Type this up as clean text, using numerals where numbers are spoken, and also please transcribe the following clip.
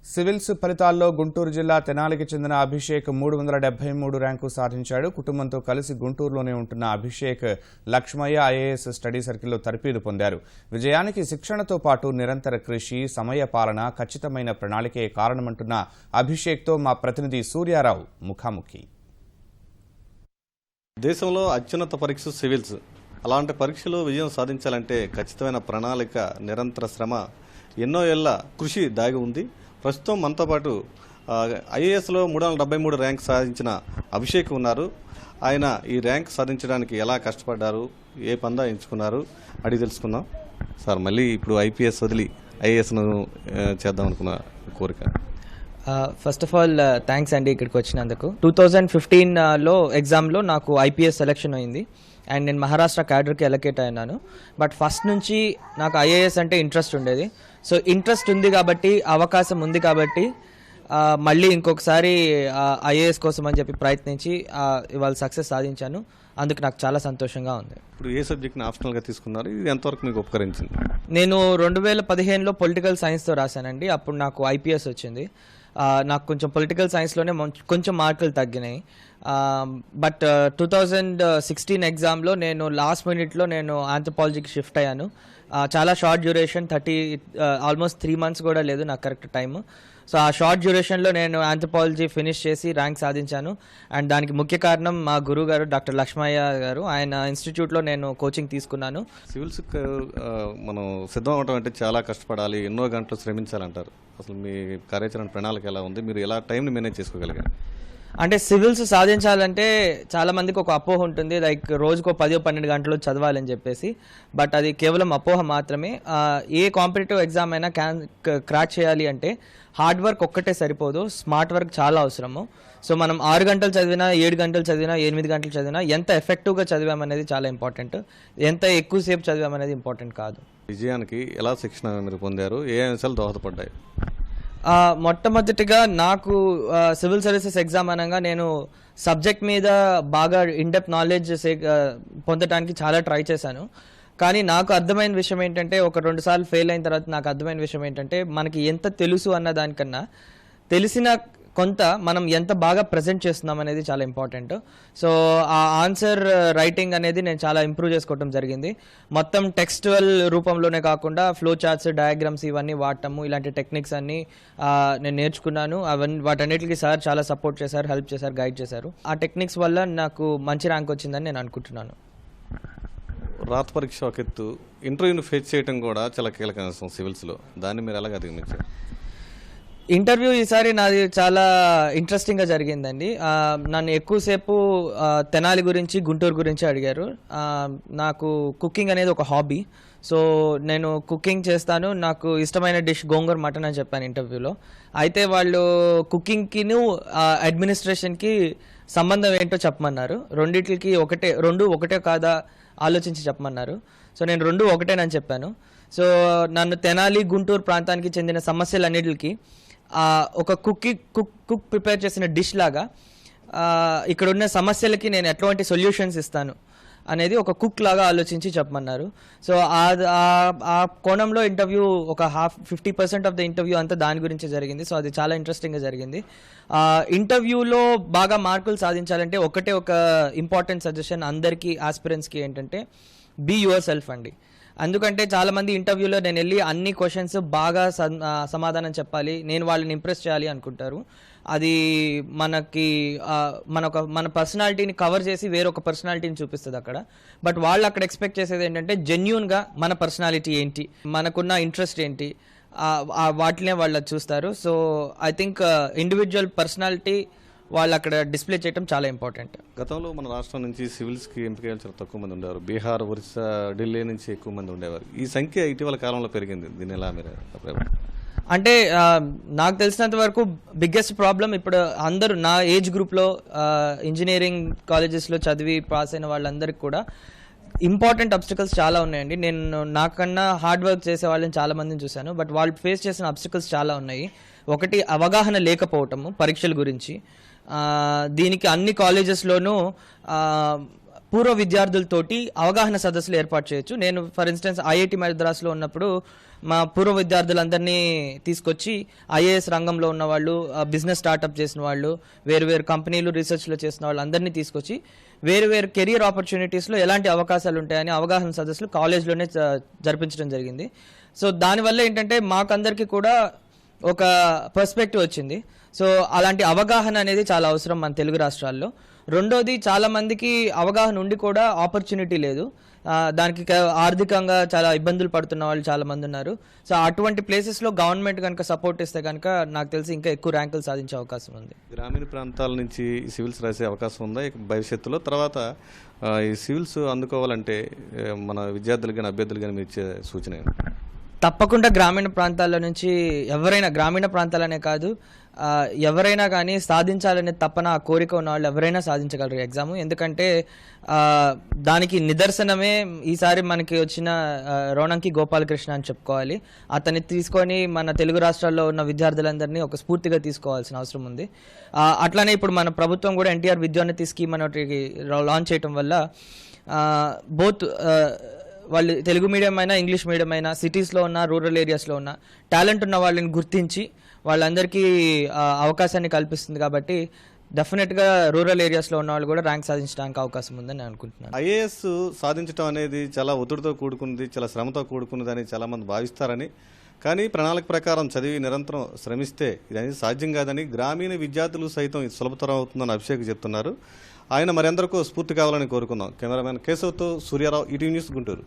Civils ఫలితాల్లో గుంటూరు జిల్లా తెనాలికి చెందిన అభిషేక్ 373 ర్యాంకు సాధించాడు. కుటుంబంతో కలిసి గుంటూరులోనే ఉంటున్న అభిషేక్ లక్ష్మయ్య ఐఏఎస్ స్టడీ సర్కిల్లో తరఫీదు పొందారు. విజయానికి శిక్షణతో పాటు నిరంతర కృషి, సమయ పాలన, ఖచ్చితమైన ప్రణాళికే కారణమంటున్న అభిషేక్తో మా ప్రతినిధి సూర్యారావు ముఖాముఖి. దేశంలో అత్యున్నత పరీక్ష సివిల్స్. అలాంటి పరీక్షలో విజయం సాధించాలంటే ఖచ్చితమైన ప్రణాళిక, నిరంతర శ్రమ, ఎన్నో ఏళ్ల కృషి దాగి ఉంది. ప్రస్తుతం మనతో పాటు ఐఏఎస్లో 373 ర్యాంక్ సాధించిన అభిషేక్ ఉన్నారు. ఆయన ఈ ర్యాంక్ సాధించడానికి ఎలా కష్టపడ్డారు, ఏ పందా ఎంచుకున్నారు అడిగి తెలుసుకుందాం. సార్, మళ్ళీ ఇప్పుడు ఐపీఎస్ వదిలి ఐఏఎస్ను చేద్దాం అనుకున్న కోరిక? ఫస్ట్ ఆఫ్ ఆల్ థ్యాంక్స్ అండి ఇక్కడికి వచ్చినందుకు. 2015లో ఎగ్జామ్లో నాకు ఐపీఎస్ సెలెక్షన్ అయింది అండ్ నేను మహారాష్ట్ర క్యాడర్కి ఎలకేట్ అయినాను. బట్ ఫస్ట్ నుంచి నాకు ఐఏఎస్ అంటే ఇంట్రెస్ట్ ఉండేది. సో ఇంట్రెస్ట్ ఉంది కాబట్టి, అవకాశం ఉంది కాబట్టి మళ్ళీ ఇంకొకసారి ఐఏఎస్ కోసం అని చెప్పి ప్రయత్నించి ఇవాళ సక్సెస్ సాధించాను. అందుకు నాకు చాలా సంతోషంగా ఉంది. ఇప్పుడు ఏ సబ్జెక్ట్ని ఆప్షనల్గా తీసుకున్నారు? ఇది ఎంతవరకు మీకు ఉపకరించింది? నేను 2015లో పొలిటికల్ సైన్స్తో రాశానండి. అప్పుడు నాకు ఐపీఎస్ వచ్చింది. నాకు కొంచెం పొలిటికల్ సైన్స్లోనే కొంచెం మార్కులు తగ్గినాయి. బట్ 2016 ఎగ్జామ్లో నేను లాస్ట్ మినిట్లో నేను ఆంథ్రోపాలజీకి షిఫ్ట్ అయ్యాను. చాలా షార్ట్ డ్యూరేషన్, ఆల్మోస్ట్ 3 months కూడా లేదు నాకు కరెక్ట్ టైము. సో ఆ షార్ట్ డ్యూరేషన్లో నేను ఆంథ్రోపాలజీ ఫినిష్ చేసి ర్యాంక్ సాధించాను. అండ్ దానికి ముఖ్య కారణం మా గురువు గారు డాక్టర్ లక్ష్మయ్య గారు. ఆయన ఇన్స్టిట్యూట్లో నేను కోచింగ్ తీసుకున్నాను. సివిల్స్ మనం సిద్ధం అవడం అంటే చాలా కష్టపడాలి, ఎన్నో గంటలు శ్రమించాలంటారు. అసలు మీ కార్యాచరణ ప్రణాళిక ఎలా ఉంది? మీరు ఎలా టైంని మేనేజ్ చేసుకోగలిగారు? అంటే సివిల్స్ సాధించాలంటే చాలా మందికి ఒక అపోహ ఉంటుంది, లైక్ రోజుకో 10-12 గంటలు చదవాలని చెప్పేసి. బట్ అది కేవలం అపోహ మాత్రమే. ఏ కాంపిటేటివ్ ఎగ్జామ్ అయినా క్రాక్ చేయాలి అంటే హార్డ్ వర్క్ ఒక్కటే సరిపోదు, స్మార్ట్ వర్క్ చాలా అవసరము. సో మనం 6 గంటలు చదివినా, 7 గంటలు చదివినా, 8 గంటలు చదివినా ఎంత ఎఫెక్టివ్గా చదివామనేది చాలా ఇంపార్టెంట్. ఎంత ఎక్కువసేపు చదివామనేది ఇంపార్టెంట్ కాదు. విజయానికి ఎలా శిక్షణ మీరు పొందారు? ఏ అంశాలు దోహదపడ్డాయి? మొట్టమొదటిగా నాకు సివిల్ సర్వీసెస్ ఎగ్జామ్ అనగా నేను సబ్జెక్ట్ మీద బాగా ఇన్డెప్త్ నాలెడ్జ్ పొందడానికి చాలా ట్రై చేశాను. కానీ నాకు అర్థమైన విషయం ఏంటంటే, 1-2 సార్లు ఫెయిల్ అయిన తర్వాత నాకు అర్థమైన విషయం ఏంటంటే, మనకి ఎంత తెలుసు అన్న దానికన్నా తెలిసిన కొంత మనం ఎంత బాగా ప్రజెంట్ చేస్తున్నాం అనేది చాలా ఇంపార్టెంట్. సో ఆ ఆన్సర్ రైటింగ్ అనేది నేను చాలా ఇంప్రూవ్ చేసుకోవడం జరిగింది. మొత్తం టెక్స్టువల్ రూపంలోనే కాకుండా ఫ్లో చార్ట్స్, డయాగ్రామ్స్ ఇవన్నీ వాడటము, ఇలాంటి టెక్నిక్స్ అన్నీ నేను నేర్చుకున్నాను. వాటన్నిటికీ సార్ చాలా సపోర్ట్ చేశారు, హెల్ప్ చేశారు, గైడ్ చేశారు. ఆ టెక్నిక్స్ వల్ల నాకు మంచి ర్యాంక్ వచ్చిందని నేను అనుకుంటున్నాను. రాత పరీక్ష ఒక ఎత్తు, ఇంటర్వ్యూని ఫేస్ చేయడం కూడా చాలా కీలక అంశం సివిల్స్లో. దాన్ని మీరు ఎలాగ అధిగమించారు? ఇంటర్వ్యూ ఈసారి నాది చాలా ఇంట్రెస్టింగ్గా జరిగిందండి. నన్ను ఎక్కువసేపు తెనాలి గురించి, గుంటూరు గురించి అడిగారు. నాకు కుకింగ్ అనేది ఒక హాబీ. సో నేను కుకింగ్ చేస్తాను. నాకు ఇష్టమైన డిష్ గోంగూర మటన్ అని చెప్పాను ఇంటర్వ్యూలో. అయితే వాళ్ళు కుకింగ్కిను అడ్మినిస్ట్రేషన్కి సంబంధం ఏంటో చెప్పమన్నారు. రెండు ఒకటే కాదా ఆలోచించి చెప్పమన్నారు. సో నేను 2 ఒకటేనని చెప్పాను. సో నన్ను తెనాలి, గుంటూరు ప్రాంతానికి చెందిన సమస్యలన్నిటికి ఒక కుక్ ప్రిపేర్ చేసిన డిష్ లాగా ఇక్కడ ఉన్న సమస్యలకి నేను ఎటువంటి సొల్యూషన్స్ ఇస్తాను అనేది ఒక కుక్ లాగా ఆలోచించి చెప్పమన్నారు. సో ఆ కోణంలో ఇంటర్వ్యూ ఒక 50% ఆఫ్ ద ఇంటర్వ్యూ అంతా దాని గురించి జరిగింది. సో అది చాలా ఇంట్రెస్టింగ్గా జరిగింది. ఇంటర్వ్యూలో బాగా మార్కులు సాధించాలంటే ఒక ఇంపార్టెంట్ సజెషన్ అందరికీ, ఆస్పిరెంట్స్కి ఏంటంటే, బీ యువర్ సెల్ఫ్ అండి. ఎందుకంటే చాలామంది ఇంటర్వ్యూలో నేను వెళ్ళి అన్ని క్వశ్చన్స్ బాగా సమాధానం చెప్పాలి, నేను వాళ్ళని ఇంప్రెస్ చేయాలి అనుకుంటారు. అది మన పర్సనాలిటీని కవర్ చేసి వేరొక పర్సనాలిటీని చూపిస్తుంది అక్కడ. బట్ వాళ్ళు అక్కడ ఎక్స్పెక్ట్ చేసేది ఏంటంటే, జెన్యూన్గా మన పర్సనాలిటీ ఏంటి, మనకున్న ఇంట్రెస్ట్ ఏంటి, వాటినే వాళ్ళు చూస్తారు. So I think individual personality వాళ్ళు అక్కడ డిస్ప్లే చేయడం చాలా ఇంపార్టెంట్. గతంలో మన రాష్ట్రం నుంచి సివిల్స్కి ఎంపిక చాలా తక్కువ మంది ఉండేవారు. బీహార్, ఒరిస్సా, ఢిల్లీ నుంచి ఎక్కువ మంది ఉండేవారు. ఈ సంఖ్య ఇటీవల కాలంలో పెరిగింది. దీన్ని ఎలా మీరు? అంటే నాకు తెలిసినంత వరకు బిగ్గెస్ట్ ప్రాబ్లం ఇప్పుడు అందరూ నా ఏజ్ గ్రూప్లో ఇంజనీరింగ్ కాలేజెస్లో చదివి పాస్ అయిన వాళ్ళందరికీ కూడా ఇంపార్టెంట్ అబ్స్టికల్స్ చాలా ఉన్నాయండి. నేను నాకన్నా హార్డ్ వర్క్ చేసే వాళ్ళని చాలా మందిని చూశాను. బట్ వాళ్ళు ఫేస్ చేసిన అబ్స్టికల్స్ చాలా ఉన్నాయి. ఒకటి, అవగాహన లేకపోవటము పరీక్షల గురించి. దీనికి అన్ని కాలేజెస్లోనూ పూర్వ విద్యార్థులతోటి అవగాహన సదస్సులు ఏర్పాటు చేయొచ్చు. నేను ఫర్ ఇన్స్టెన్స్ ఐఐటి మద్రాస్లో ఉన్నప్పుడు మా పూర్వ విద్యార్థులందరినీ తీసుకొచ్చి ఐఏఎస్ రంగంలో ఉన్న వాళ్ళు, బిజినెస్ స్టార్ట్అప్ చేసిన వాళ్ళు, వేరు వేరు కంపెనీలు రీసెర్చ్లో చేసిన వాళ్ళు అందరినీ తీసుకొచ్చి వేరు వేరు కెరియర్ ఆపర్చునిటీస్లో ఎలాంటి అవకాశాలు ఉంటాయని అవగాహన సదస్సులు కాలేజ్లోనే జరిపించడం జరిగింది. సో దానివల్ల ఏంటంటే మాకందరికీ కూడా ఒక పర్స్పెక్టివ్ వచ్చింది. సో అలాంటి అవగాహన అనేది చాలా అవసరం మన తెలుగు రాష్ట్రాల్లో. రెండోది, చాలా మందికి అవగాహన ఉండి కూడా ఆపర్చునిటీ లేదు. దానికి ఆర్థికంగా చాలా ఇబ్బందులు పడుతున్న వాళ్ళు చాలా మంది ఉన్నారు. సో అటువంటి ప్లేసెస్లో గవర్నమెంట్ కనుక సపోర్ట్ ఇస్తే కనుక నాకు తెలిసి ఇంకా ఎక్కువ ర్యాంకులు సాధించే అవకాశం ఉంది. గ్రామీణ ప్రాంతాల నుంచి సివిల్స్ రాసే అవకాశం ఉందా భవిష్యత్తులో? తర్వాత ఈ సివిల్స్ అందుకోవాలంటే మన విద్యార్థులు కానీ అభ్యర్థులు కానీ మీరు ఇచ్చే సూచన ఏంటి? తప్పకుండా గ్రామీణ ప్రాంతాల నుంచి ఎవరైనా, గ్రామీణ ప్రాంతాలనే కాదు, ఎవరైనా కానీ సాధించాలనే తప్పన ఆ కోరిక ఉన్న వాళ్ళు ఎవరైనా సాధించగలరు ఎగ్జామ్. ఎందుకంటే దానికి నిదర్శనమే ఈసారి మనకి వచ్చిన రోణంకి గోపాలకృష్ణ అని చెప్పుకోవాలి. అతన్ని తీసుకొని మన తెలుగు రాష్ట్రాల్లో ఉన్న విద్యార్థులందరినీ ఒక స్ఫూర్తిగా తీసుకోవాల్సిన అవసరం ఉంది. అట్లానే ఇప్పుడు మన ప్రభుత్వం కూడా ఎన్టీఆర్ విద్యోన్నతి స్కీమ్ అనేటికి లాంచ్ చేయడం వల్ల బోత్ వాళ్ళు తెలుగు మీడియం అయినా ఇంగ్లీష్ మీడియం అయినా సిటీస్లో ఉన్న రూరల్ ఏరియాస్లో ఉన్న టాలెంట్ ఉన్న వాళ్ళని గుర్తించి వాళ్ళందరికీ అవకాశాన్ని కల్పిస్తుంది. కాబట్టి డెఫినెట్గా రూరల్ ఏరియాస్లో ఉన్న వాళ్ళు కూడా ర్యాంక్ సాధించడానికి అవకాశం ఉందని నేను అనుకుంటున్నాను. ఐఏఎస్ సాధించడం అనేది చాలా ఒత్తిడితో కూడుకున్నది, చాలా శ్రమతో కూడుకున్నదని చాలామంది భావిస్తారని, కానీ ప్రణాళిక ప్రకారం చదివి నిరంతరం శ్రమిస్తే ఇది అనేది సాధ్యం కాదని గ్రామీణ విద్యార్థులు సైతం ఇది సులభతరం అవుతుందని అభిషేక్ చెప్తున్నారు. ఆయన మరెందరికో స్ఫూర్తి కావాలని కోరుకుందాం. కెమెరామెన్ కేశవ్తో సూర్యారావు, ఈటీవీ న్యూస్, గుంటూరు.